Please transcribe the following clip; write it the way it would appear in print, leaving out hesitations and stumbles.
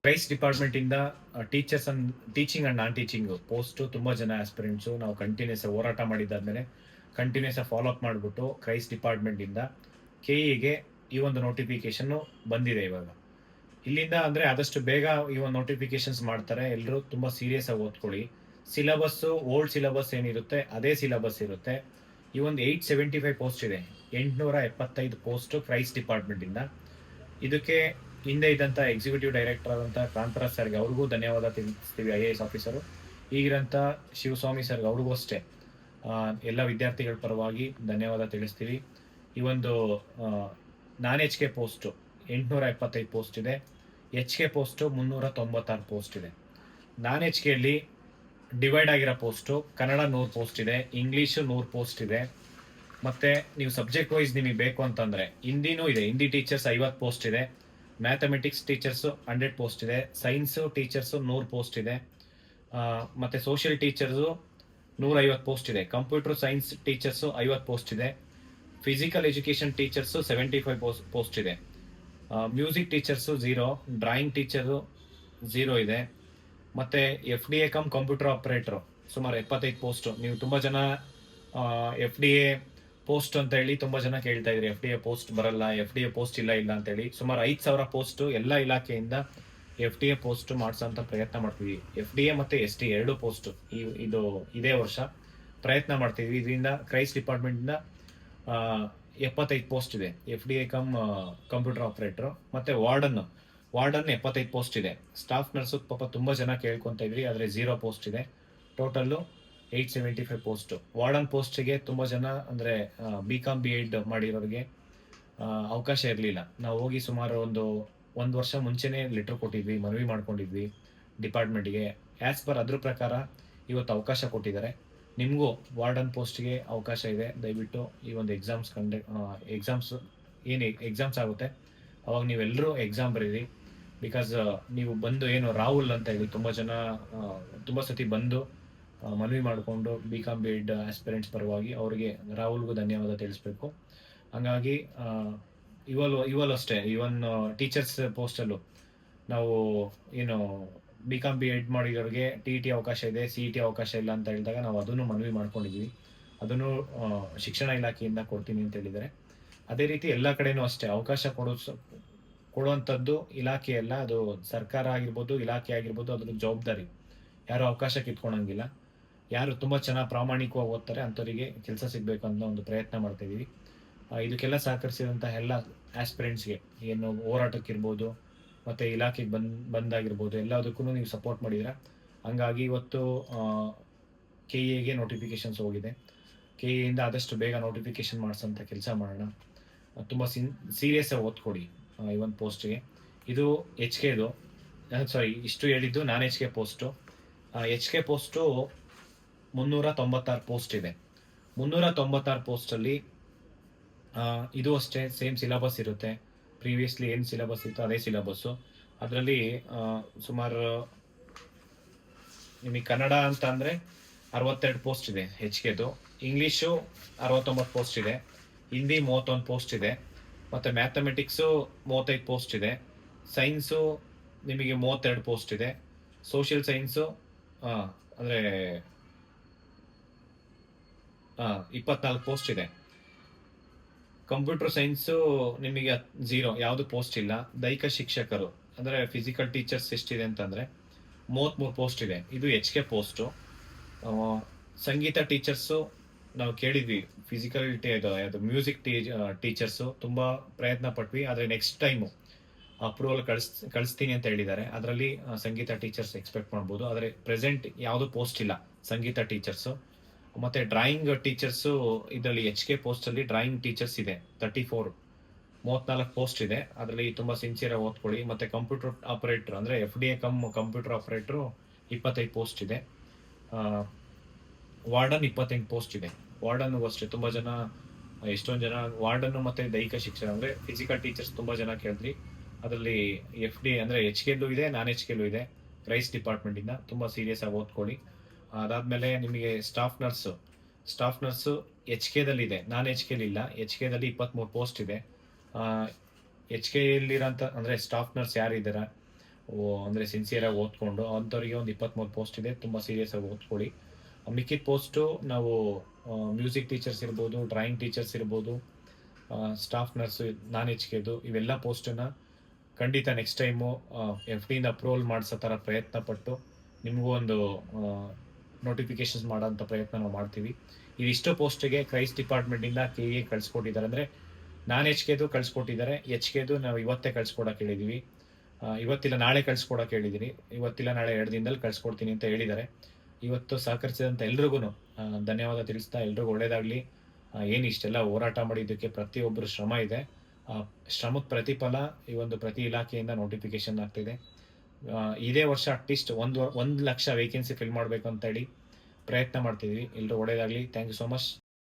Christ department ಇಂದ teachers and teaching and non teaching post ತುಂಬಾ ಜನ ಆಸ್ಪಿರೆಂಟ್ಸು ನಾವು ಕಂಟಿನ್ಯೂಸ್ ಹೋರಾಟ ಮಾಡಿದ್ದಾದ್ಮೇಲೆ ಕಂಟಿನ್ಯೂಸ್ ಫಾಲೋ ಅಪ್ ಮಾಡಿಬಿಟ್ಟು ಕ್ರೈಸ್ಟ್ ಡಿಪಾರ್ಟ್ಮೆಂಟ್ ಇಂದ ಕೆಇಗೆ ಈ ಒಂದು ನೋಟಿಫಿಕೇಶನ್ ಬಂದಿದೆ ಇವಾಗ. ಇಲ್ಲಿಂದ ಅಂದ್ರೆ ಆದಷ್ಟು ಬೇಗ ಈ ಒಂದು ನೋಟಿಫಿಕೇಶನ್ಸ್ ಮಾಡ್ತಾರೆ. ಎಲ್ಲರೂ ತುಂಬಾ ಸೀರಿಯಸ್ ಆಗಿ ಓದ್ಕೊಳ್ಳಿ. ಸಿಲೆಬಸ್ ಓಲ್ಡ್ ಸಿಲೆಬಸ್ ಏನಿರುತ್ತೆ ಅದೇ ಸಿಲೆಬಸ್ ಇರುತ್ತೆ. ಈ ಒಂದು 875 ಪೋಸ್ಟ್ ಇದೆ, 875 ಪೋಸ್ಟ್ ಕ್ರೈಸ್ಟ್ ಡಿಪಾರ್ಟ್ಮೆಂಟ್ ಇಂದ. ಇದಕ್ಕೆ ಹಿಂದೆ ಇದ್ದಂಥ ಎಕ್ಸಿಕ್ಯೂಟಿವ್ ಡೈರೆಕ್ಟರ್ ಆದಂಥ ಕಾಂತರಾಜ್ ಸರ್ಗೆ ಅವ್ರಿಗೂ ಧನ್ಯವಾದ ತಿಳಿಸ್ತೀವಿ. IAS ಆಫೀಸರು ಈಗಿರಂಥ ಶಿವಸ್ವಾಮಿ ಸರ್ಗೆ ಅವ್ರಿಗೂ ಅಷ್ಟೇ ಎಲ್ಲ ವಿದ್ಯಾರ್ಥಿಗಳ ಪರವಾಗಿ ಧನ್ಯವಾದ ತಿಳಿಸ್ತೀವಿ. ಈ ಒಂದು ನಾನ್ HK ಪೋಸ್ಟು 875 ಪೋಸ್ಟ್ ಇದೆ, HK ಪೋಸ್ಟು 396 ಪೋಸ್ಟ್ ಇದೆ. ನಾನ್ HKಯಲ್ಲಿ ಡಿವೈಡ್ ಆಗಿರೋ ಪೋಸ್ಟು ಕನ್ನಡ 100 ಪೋಸ್ಟ್ ಇದೆ, ಇಂಗ್ಲೀಷು 100 ಪೋಸ್ಟ್ ಇದೆ. ಮತ್ತೆ ನೀವು ಸಬ್ಜೆಕ್ಟ್ ವೈಸ್ ನಿಮಗೆ ಬೇಕು ಅಂತಂದ್ರೆ ಹಿಂದಿನೂ ಇದೆ, ಹಿಂದಿ ಟೀಚರ್ಸ್ 50 ಪೋಸ್ಟ್ ಇದೆ, ಮ್ಯಾಥಮೆಟಿಕ್ಸ್ ಟೀಚರ್ಸು 100 ಪೋಸ್ಟ್ ಇದೆ, ಸೈನ್ಸು ಟೀಚರ್ಸು 100 ಪೋಸ್ಟ್ ಇದೆ, ಮತ್ತೆ ಸೋಷಿಯಲ್ ಟೀಚರ್ಸು 150 ಪೋಸ್ಟ್ ಇದೆ, ಕಂಪ್ಯೂಟರ್ ಸೈನ್ಸ್ ಟೀಚರ್ಸು 50 ಪೋಸ್ಟ್ ಇದೆ, ಫಿಸಿಕಲ್ ಎಜುಕೇಷನ್ ಟೀಚರ್ಸು 75 ಪೋಸ್ಟ್ ಇದೆ, ಮ್ಯೂಸಿಕ್ ಟೀಚರ್ಸು 0, ಡ್ರಾಯಿಂಗ್ ಟೀಚರು 0 ಇದೆ. ಮತ್ತೆ FDA ಕಂಪ್ಯೂಟರ್ ಆಪರೇಟರ್ ಸುಮಾರು 75 ಪೋಸ್ಟ್. ನೀವು ತುಂಬಾ ಜನ FDA ಪೋಸ್ಟ್ ಅಂತ ಹೇಳಿ ತುಂಬಾ ಜನ ಕೇಳ್ತಾ ಇದ್ರಿ, FDA ಪೋಸ್ಟ್ ಬರಲ್ಲ, FDA ಪೋಸ್ಟ್ ಇಲ್ಲ ಅಂತ ಹೇಳಿ. ಸುಮಾರು 5,000 ಪೋಸ್ಟ್ ಎಲ್ಲ ಇಲಾಖೆಯಿಂದ FDA ಪೋಸ್ಟ್ ಮಾಡಿಸೋಂಥ ಪ್ರಯತ್ನ ಮಾಡ್ತೀವಿ. FDA ಮತ್ತೆ ST 2 ಪೋಸ್ಟ್ ಇದು ಇದೇ ವರ್ಷ ಪ್ರಯತ್ನ ಮಾಡ್ತೀವಿ. ಇದರಿಂದ ಕ್ರೈಸ್ಟ್ ಡಿಪಾರ್ಟ್ಮೆಂಟ್ ಇಂದ 75 ಪೋಸ್ಟ್ ಇದೆ, FDA ಕಂಪ್ಯೂಟರ್ ಆಪರೇಟರ್. ಮತ್ತೆ ವಾರ್ಡನ್ 75 ಪೋಸ್ಟ್ ಇದೆ. ಸ್ಟಾಫ್ ನರ್ಸು ಪಾಪ ತುಂಬಾ ಜನ ಕೇಳ್ಕೊಂತ ಇದ್ರಿ, ಆದ್ರೆ 0 ಪೋಸ್ಟ್ ಇದೆ. Total 875 post. ವಾರ್ಡನ್ ಪೋಸ್ಟ್ಗೆ ತುಂಬಾ ಜನ ಅಂದ್ರೆ BCom B.Ed ಮಾಡಿರೋರಿಗೆ ಅವಕಾಶ ಇರಲಿಲ್ಲ. ನಾವು ಹೋಗಿ ಸುಮಾರು ಒಂದು ವರ್ಷ ಮುಂಚೆನೆ ಲೆಟರ್ ಕೊಟ್ಟಿದ್ವಿ, ಮನವಿ ಮಾಡ್ಕೊಂಡಿದ್ವಿ ಡಿಪಾರ್ಟ್ಮೆಂಟ್ಗೆ. ಆಸ್ ಪರ್ ಅದ್ರ ಪ್ರಕಾರ ಇವತ್ತು ಅವಕಾಶ ಕೊಟ್ಟಿದ್ದಾರೆ. ನಿಮಗೂ ವಾರ್ಡನ್ ಪೋಸ್ಟ್ಗೆ ಅವಕಾಶ ಇದೆ. ದಯವಿಟ್ಟು ಈ ಒಂದು ಎಕ್ಸಾಮ್ಸ್ ಏನು ಎಕ್ಸಾಮ್ಸ್ ಆಗುತ್ತೆ ಅವಾಗ ನೀವೆಲ್ಲರೂ ಎಕ್ಸಾಮ್ ಬರೀರಿ. ಬಿಕಾಸ್ ನೀವು ಬಂದು ಏನು ರಾಹುಲ್ ಅಂತ ಹೇಳಿ ತುಂಬಾ ಜನ ತುಂಬಾ ಸತಿ ಬಂದು ಮನವಿ ಮಾಡಿಕೊಂಡು BCom B.Ed ಆಸ್ಪಿರೆಂಟ್ಸ್ ಪರವಾಗಿ ಅವರಿಗೆ ರಾಹುಲ್ಗೂ ಧನ್ಯವಾದ ತಿಳಿಸ್ಬೇಕು. ಹಂಗಾಗಿ ಇವಲ್ ಅಷ್ಟೇ, ಇವನ್ ಟೀಚರ್ಸ್ ಪೋಸ್ಟಲ್ಲೂ ನಾವು ಏನು BCom B.Ed ಮಾಡಿರೋರಿಗೆ TET ಅವಕಾಶ ಇದೆ, CET ಅವಕಾಶ ಇಲ್ಲ ಅಂತ ಹೇಳಿದಾಗ ನಾವು ಅದನ್ನು ಮನವಿ ಮಾಡ್ಕೊಂಡಿದ್ವಿ. ಅದನ್ನು ಶಿಕ್ಷಣ ಇಲಾಖೆಯಿಂದ ಕೊಡ್ತೀನಿ ಅಂತ ಹೇಳಿದ್ದಾರೆ. ಅದೇ ರೀತಿ ಎಲ್ಲ ಕಡೆನೂ ಅಷ್ಟೇ ಅವಕಾಶ ಕೊಡುವಂಥದ್ದು ಇಲಾಖೆ ಅಲ್ಲ, ಅದು ಸರ್ಕಾರ ಆಗಿರ್ಬೋದು, ಇಲಾಖೆ ಆಗಿರ್ಬೋದು, ಅದ್ರ ಜವಾಬ್ದಾರಿ. ಯಾರು ಅವಕಾಶ ಕಿತ್ಕೊಳಂಗಿಲ್ಲ. ಯಾರು ತುಂಬ ಚೆನ್ನಾಗಿ ಪ್ರಾಮಾಣಿಕವಾಗಿ ಓದ್ತಾರೆ ಅಂಥವರಿಗೆ ಕೆಲಸ ಸಿಗಬೇಕು ಅನ್ನೋ ಒಂದು ಪ್ರಯತ್ನ ಮಾಡ್ತಾ ಇದೀವಿ. ಇದಕ್ಕೆಲ್ಲ ಸಹಕರಿಸಿದಂಥ ಎಲ್ಲ ಆಸ್ಪಿರೆಂಟ್ಸ್ಗೆ ಏನು ಹೋರಾಟಕ್ಕಿರ್ಬೋದು ಮತ್ತು ಇಲಾಖೆಗೆ ಬಂದಾಗಿರ್ಬೋದು ಎಲ್ಲದಕ್ಕೂ ನೀವು ಸಪೋರ್ಟ್ ಮಾಡಿದ್ದೀರಾ. ಹಂಗಾಗಿ ಇವತ್ತು KEಗೆ ನೋಟಿಫಿಕೇಶನ್ಸ್ ಹೋಗಿದೆ. KEಯಿಂದ ಆದಷ್ಟು ಬೇಗ ನೋಟಿಫಿಕೇಶನ್ ಮಾಡಿಸೋಂಥ ಕೆಲಸ ಮಾಡೋಣ. ತುಂಬ ಸೀರಿಯಸ್ ಆಗಿ ಓದ್ಕೊಡಿ ಈ ಒಂದು ಪೋಸ್ಟ್ಗೆ. ಇದು HKದು, ಸಾರಿ ಇಷ್ಟು ಹೇಳಿದ್ದು ನಾನ್ HK post. HK post 396 post ಇದೆ. 396 ಪೋಸ್ಟಲ್ಲಿ ಇದು ಅಷ್ಟೇ ಸೇಮ್ ಸಿಲೆಬಸ್ ಇರುತ್ತೆ. ಪ್ರೀವಿಯಸ್ಲಿ ಏನು ಸಿಲೆಬಸ್ ಇತ್ತು ಅದೇ ಸಿಲೆಬಸ್ಸು. ಅದರಲ್ಲಿ ಸುಮಾರು ನಿಮಗೆ ಕನ್ನಡ ಅಂತ ಅಂದರೆ 62 ಪೋಸ್ಟ್ ಇದೆ HKದು, ಇಂಗ್ಲೀಷು 69 ಪೋಸ್ಟ್ ಇದೆ, ಹಿಂದಿ 31 ಪೋಸ್ಟ್ ಇದೆ, ಮತ್ತು ಮ್ಯಾಥಮೆಟಿಕ್ಸು 35 ಪೋಸ್ಟ್ ಇದೆ, ಸೈನ್ಸು ನಿಮಗೆ 32 ಪೋಸ್ಟ್ ಇದೆ, ಸೋಷಿಯಲ್ ಸೈನ್ಸು ಅಂದರೆ 24 ಪೋಸ್ಟ್ ಇದೆ, ಕಂಪ್ಯೂಟರ್ ಸೈನ್ಸು ನಿಮಗೆ 0, ಯಾವುದು ಪೋಸ್ಟ್ ಇಲ್ಲ. ದೈಹಿಕ ಶಿಕ್ಷಕರು ಅಂದರೆ ಫಿಸಿಕಲ್ ಟೀಚರ್ಸ್ ಎಷ್ಟಿದೆ ಅಂತಂದರೆ 33 ಪೋಸ್ಟ್ ಇದೆ. ಇದು HK ಪೋಸ್ಟು. ಸಂಗೀತ ಟೀಚರ್ಸು ನಾವು ಕೇಳಿದ್ವಿ, ಫಿಸಿಕಲಿಟಿ ಅದು ಮ್ಯೂಸಿಕ್ ಟೀಚರ್ಸು ತುಂಬ ಪ್ರಯತ್ನ ಪಟ್ವಿ, ಆದರೆ ನೆಕ್ಸ್ಟ್ ಟೈಮು ಅಪ್ರೂವಲ್ ಕಳಿಸ್ತೀನಿ ಅಂತ ಹೇಳಿದ್ದಾರೆ. ಅದರಲ್ಲಿ ಸಂಗೀತ ಟೀಚರ್ಸ್ ಎಕ್ಸ್ಪೆಕ್ಟ್ ಮಾಡ್ಬೋದು. ಆದರೆ ಪ್ರೆಸೆಂಟ್ ಯಾವುದು ಪೋಸ್ಟ್ ಇಲ್ಲ ಸಂಗೀತ ಟೀಚರ್ಸು. ಮತ್ತು ಡ್ರಾಯಿಂಗ್ ಟೀಚರ್ಸು ಇದರಲ್ಲಿ HK ಪೋಸ್ಟಲ್ಲಿ ಡ್ರಾಯಿಂಗ್ ಟೀಚರ್ಸ್ ಇದೆ 34 ಪೋಸ್ಟ್ ಇದೆ. ಅದರಲ್ಲಿ ತುಂಬ ಸಿನ್ಸಿಯರಾಗಿ ಓದ್ಕೊಳ್ಳಿ. ಮತ್ತು ಕಂಪ್ಯೂಟರ್ ಆಪರೇಟರ್ ಅಂದರೆ FDA ಕಂಪ್ಯೂಟರ್ ಆಪರೇಟ್ರು 25 ಪೋಸ್ಟ್ ಇದೆ. ವಾರ್ಡನ್ 28 ಪೋಸ್ಟ್ ಇದೆ. ವಾರ್ಡನ್ಗೂ ಅಷ್ಟೇ ತುಂಬ ಜನ, ಎಷ್ಟೊಂದು ಜನ ವಾರ್ಡನ್ನು ಮತ್ತು ದೈಹಿಕ ಶಿಕ್ಷಣ ಅಂದರೆ ಫಿಸಿಕಲ್ ಟೀಚರ್ಸ್ ತುಂಬ ಜನ ಕೇಳಿದ್ರಿ. ಅದರಲ್ಲಿ FDA ಅಂದರೆ HKಲ್ಲೂ ಇದೆ, ನಾನ್ HKಲ್ಲೂ ಇದೆ ಕ್ರೈಸ್ಟ್ ಡಿಪಾರ್ಟ್ಮೆಂಟಿಂದ. ತುಂಬ ಸೀರಿಯಸ್ ಆಗಿ ಓದ್ಕೊಳ್ಳಿ. ಅದಾದಮೇಲೆ ನಿಮಗೆ ಸ್ಟಾಫ್ ನರ್ಸು HKದಲ್ಲಿ ಇದೆ, ನಾನ್ HKಲಿ ಇಲ್ಲ. HKದಲ್ಲಿ 23 ಪೋಸ್ಟ್ ಇದೆ. HKಯಲ್ಲಿರೋಂಥ ಅಂದರೆ ಸ್ಟಾಫ್ ನರ್ಸ್ ಯಾರಿದ್ದಾರೆ ಅಂದರೆ ಸಿನ್ಸಿಯರಾಗಿ ಓದ್ಕೊಂಡು ಅಂಥವ್ರಿಗೆ ಒಂದು 23 ಪೋಸ್ಟ್ ಇದೆ. ತುಂಬ ಸೀರಿಯಸ್ಸಾಗಿ ಓದ್ಕೊಳ್ಳಿ. ಮಿಕ್ಕಿದ ಪೋಸ್ಟು ನಾವು ಮ್ಯೂಸಿಕ್ ಟೀಚರ್ಸ್ ಇರ್ಬೋದು, ಡ್ರಾಯಿಂಗ್ ಟೀಚರ್ಸ್ ಇರ್ಬೋದು, ಸ್ಟಾಫ್ ನರ್ಸು, ನಾನ್ ಎಚ್.ಕೆದು ಇವೆಲ್ಲ ಪೋಸ್ಟನ್ನು ಖಂಡಿತ ನೆಕ್ಸ್ಟ್ ಟೈಮು ಎಫ್ ಡಿಯಿಂದ ಅಪ್ರೂವಲ್ ಮಾಡಿಸೋ ಥರ ಪ್ರಯತ್ನ ಪಟ್ಟು ನಿಮಗೂ ಒಂದು ನೋಟಿಫಿಕೇಶನ್ಸ್ ಮಾಡೋಂಥ ಪ್ರಯತ್ನ ನಾವು ಮಾಡ್ತೀವಿ. ಇದಿಷ್ಟು ಪೋಸ್ಟಿಗೆ ಕ್ರೈಸ್ಟ್ ಡಿಪಾರ್ಟ್ಮೆಂಟಿಂದ ಕೆ.ಇ ಕಳಿಸ್ಕೊಟ್ಟಿದ್ದಾರೆ. ಅಂದರೆ ನಾನ್ ಎಚ್.ಕೆದು ಕಳಿಸ್ಕೊಟ್ಟಿದ್ದಾರೆ. ಎಚ್.ಕೆದು ನಾವು ಇವತ್ತೇ ಕಳಿಸ್ಕೊಡಕ್ಕೆ ಹೇಳಿದ್ದೀವಿ. ಇವತ್ತಿಲ್ಲ ನಾಳೆ ಕಳಿಸ್ಕೊಡಕ್ಕೆ ಹೇಳಿದ್ದೀನಿ. ಇವತ್ತಿಲ್ಲ ನಾಳೆ 2 ದಿನದಲ್ಲಿ ಕಳಿಸ್ಕೊಡ್ತೀನಿ ಅಂತ ಹೇಳಿದ್ದಾರೆ. ಇವತ್ತು ಸಹಕರಿಸಿದಂಥ ಎಲ್ರಿಗೂ ಧನ್ಯವಾದ ತಿಳಿಸ್ತಾ, ಎಲ್ರಿಗೂ ಒಳ್ಳೆಯದಾಗಲಿ. ಏನು ಇಷ್ಟೆಲ್ಲ ಹೋರಾಟ ಮಾಡಿದ್ದಕ್ಕೆ ಪ್ರತಿಯೊಬ್ಬರ ಶ್ರಮ ಇದೆ. ಶ್ರಮದ ಪ್ರತಿಫಲ ಈ ಒಂದು ಪ್ರತಿ ಇಲಾಖೆಯಿಂದ ನೋಟಿಫಿಕೇಶನ್ ಆಗ್ತಿದೆ. ಇದೇ ವರ್ಷ ಅಟ್ಲೀಸ್ಟ್ 1 ಲಕ್ಷ ವೇಕೆನ್ಸಿ ಫಿಲ್ ಮಾಡಬೇಕು ಅಂತ ಹೇಳಿ ಪ್ರಯತ್ನ ಮಾಡ್ತಿದ್ವಿ. ಎಲ್ರಿಗೂ ಒಳ್ಳೆಯದಾಗಲಿ. Thank you so much.